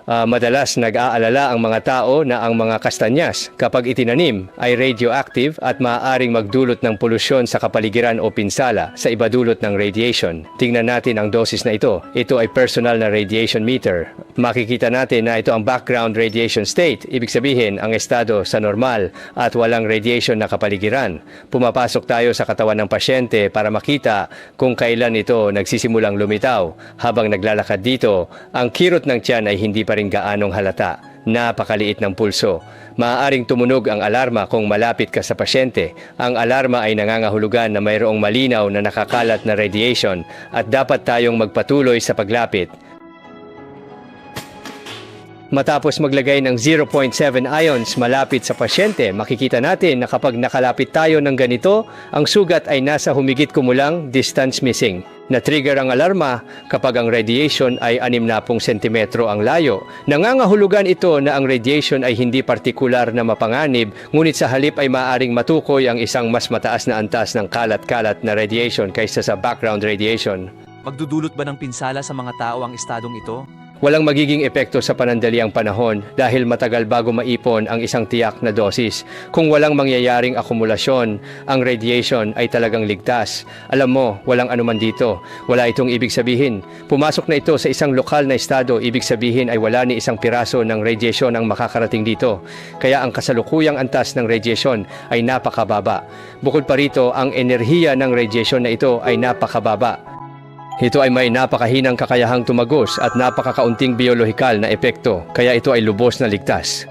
Madalas nag-aalala ang mga tao na ang mga kastanyas kapag itinanim ay radioactive at maaaring magdulot ng polusyon sa kapaligiran o pinsala sa ibadulot ng radiation. Tingnan natin ang dosis na ito. Ito ay personal na radiation meter. Makikita natin na ito ang background radiation state. Ibig sabihin ang estado sa normal at walang radiation na kapaligiran. Pumapasok tayo sa katawan ng pasyente para makita kung kailan ito nagsisimulang lumitaw. Habang naglalakad dito, ang kirot ng tiyan ay hindi pa rin gaanong halata. Napakaliit ng pulso. Maaaring tumunog ang alarma kung malapit ka sa pasyente. Ang alarma ay nangangahulugan na mayroong malinaw na nakakalat na radiation at dapat tayong magpatuloy sa paglapit. Matapos maglagay ng 0.7 ions malapit sa pasyente, makikita natin na kapag nakalapit tayo ng ganito, ang sugat ay nasa humigit kumulang distance missing. Na-trigger ang alarma kapag ang radiation ay 60 sentimetro ang layo. Nangangahulugan ito na ang radiation ay hindi partikular na mapanganib, ngunit sa halip ay maaaring matukoy ang isang mas mataas na antas ng kalat-kalat na radiation kaysa sa background radiation. Magdudulot ba ng pinsala sa mga tao ang estadong ito? Walang magiging epekto sa panandaliang panahon dahil matagal bago maipon ang isang tiyak na dosis. Kung walang mangyayaring akumulasyon, ang radiation ay talagang ligtas. Alam mo, walang anuman dito. Wala itong ibig sabihin. Pumasok na ito sa isang lokal na estado, ibig sabihin ay wala ni isang piraso ng radiation ang makakarating dito. Kaya ang kasalukuyang antas ng radiation ay napakababa. Bukod pa rito, ang enerhiya ng radiation na ito ay napakababa. Ito ay may napakahinang kakayahang tumagos at napakakaunting biolohikal na epekto, kaya ito ay lubos na ligtas.